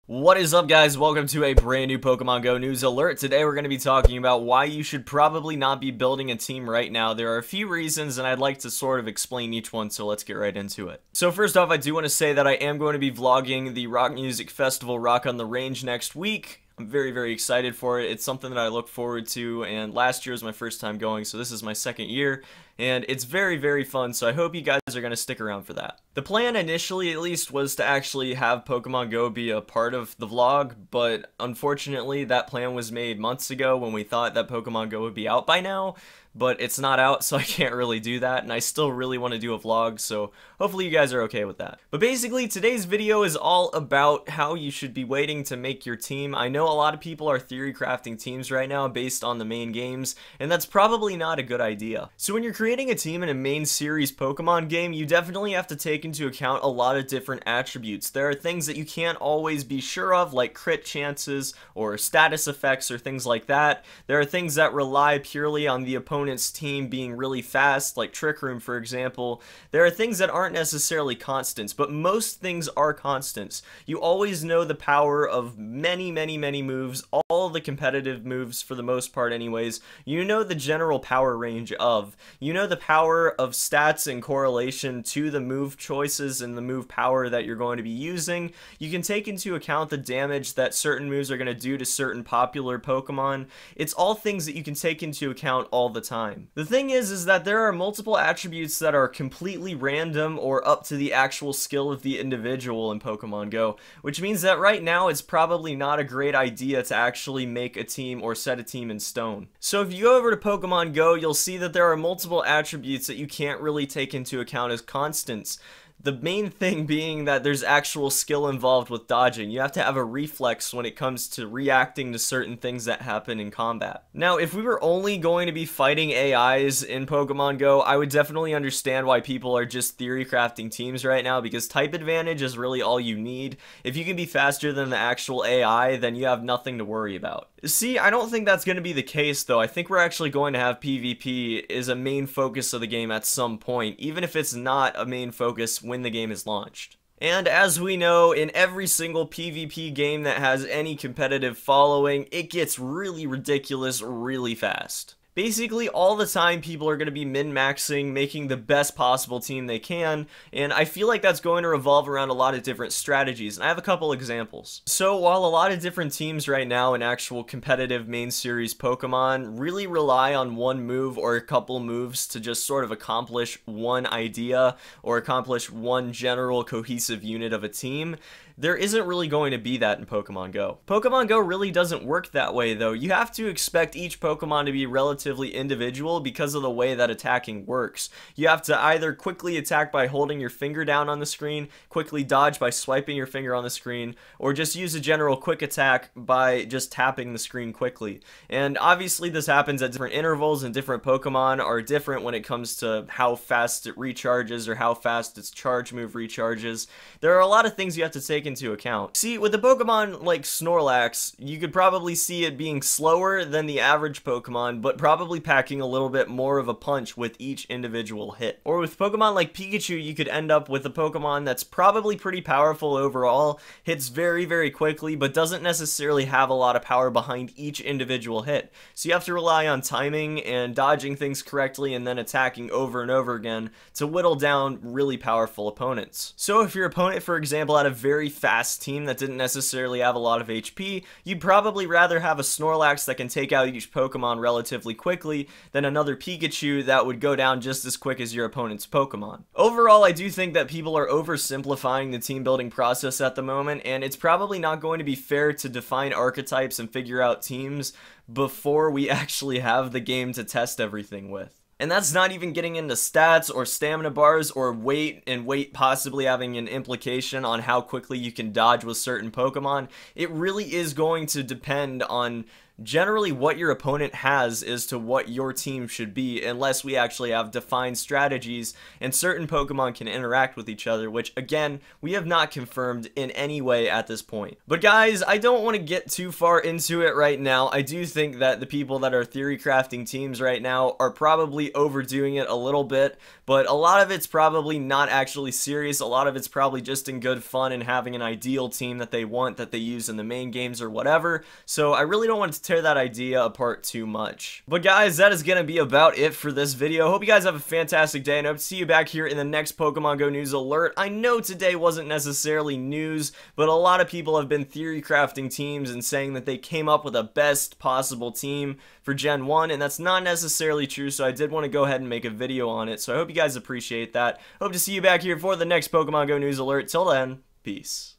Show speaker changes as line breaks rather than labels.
What is up, guys? Welcome to a brand new Pokemon Go news alert. Today we're going to be talking about why you should probably not be building a team right now. There are a few reasons and I'd like to sort of explain each one, so let's get right into it. So first off, I do want to say that I am going to be vlogging the Rock Music Festival Rock on the Range next week. I'm very excited for it. It's something that I look forward to, and last year was my first time going, so this is my second year, and it's very fun, so I hope you guys are going to stick around for that. The plan initially, at least, was to actually have Pokemon Go be a part of the vlog, but unfortunately that plan was made months ago when we thought that Pokemon Go would be out by now, but it's not out, so I can't really do that, and I still really want to do a vlog, so hopefully you guys are okay with that. But basically, today's video is all about how you should be waiting to make your team. I know a lot of people are theory crafting teams right now based on the main games, and that's probably not a good idea. So when you're creating a team in a main series Pokemon game, you definitely have to take into account a lot of different attributes. There are things that you can't always be sure of, like crit chances or status effects or things like that. There are things that rely purely on the opponent's team being really fast, like Trick Room, for example. There are things that aren't necessarily constants, but most things are constants. You always know the power of many moves, all the competitive moves for the most part anyways. You know the general power range of. You know the power of stats in correlation to the move choices and the move power that you're going to be using. You can take into account the damage that certain moves are going to do to certain popular Pokemon. It's all things that you can take into account all the time. The thing is that there are multiple attributes that are completely random or up to the actual skill of the individual in Pokemon Go, which means that right now it's probably not a great idea to actually make a team or set a team in stone. So if you go over to Pokemon Go, you'll see that there are multiple attributes that you can't really take into account as constants. The main thing being that there's actual skill involved with dodging. You have to have a reflex when it comes to reacting to certain things that happen in combat. Now, if we were only going to be fighting AIs in Pokemon Go, I would definitely understand why people are just theory crafting teams right now, because type advantage is really all you need. If you can be faster than the actual AI, then you have nothing to worry about. See, I don't think that's going to be the case, though. I think we're actually going to have PvP as a main focus of the game at some point, even if it's not a main focus when the game is launched. And as we know, in every single PvP game that has any competitive following, it gets really ridiculous really fast. Basically, all the time people are going to be min-maxing, making the best possible team they can, and I feel like that's going to revolve around a lot of different strategies, and I have a couple examples. So while a lot of different teams right now in actual competitive main series Pokemon really rely on one move or a couple moves to just sort of accomplish one idea or accomplish one general cohesive unit of a team, there isn't really going to be that in Pokemon Go. Pokemon Go really doesn't work that way, though. You have to expect each Pokemon to be relatively individual because of the way that attacking works. You have to either quickly attack by holding your finger down on the screen, quickly dodge by swiping your finger on the screen, or just use a general quick attack by just tapping the screen quickly. And obviously this happens at different intervals, and different Pokemon are different when it comes to how fast it recharges or how fast its charge move recharges. There are a lot of things you have to take into account. See, with a Pokemon like Snorlax, you could probably see it being slower than the average Pokemon, but probably packing a little bit more of a punch with each individual hit. Or with Pokemon like Pikachu, you could end up with a Pokemon that's probably pretty powerful overall, hits very quickly, but doesn't necessarily have a lot of power behind each individual hit. So you have to rely on timing and dodging things correctly and then attacking over and over again to whittle down really powerful opponents. So if your opponent, for example, had a very fast team that didn't necessarily have a lot of HP, you'd probably rather have a Snorlax that can take out each Pokemon relatively quickly than another Pikachu that would go down just as quick as your opponent's Pokemon. Overall, I do think that people are oversimplifying the team building process at the moment, and it's probably not going to be fair to define archetypes and figure out teams before we actually have the game to test everything with. And that's not even getting into stats or stamina bars or weight, and weight possibly having an implication on how quickly you can dodge with certain Pokemon. It really is going to depend on generally what your opponent has is to what your team should be, unless we actually have defined strategies and certain Pokemon can interact with each other, which again, we have not confirmed in any way at this point. But guys, I don't want to get too far into it right now. I do think that the people that are theory crafting teams right now are probably overdoing it a little bit, but a lot of it's probably not actually serious. A lot of it's probably just in good fun and having an ideal team that they want, that they use in the main games or whatever. So I really don't want to tear that idea apart too much. But guys, that is gonna be about it for this video. Hope you guys have a fantastic day, and I hope to see you back here in the next Pokemon Go news alert. I know today wasn't necessarily news, but a lot of people have been theory crafting teams and saying that they came up with a best possible team for Gen 1, and that's not necessarily true, so I did want to go ahead and make a video on it. So I hope you guys appreciate that. Hope to see you back here for the next Pokemon Go news alert. Till then, peace.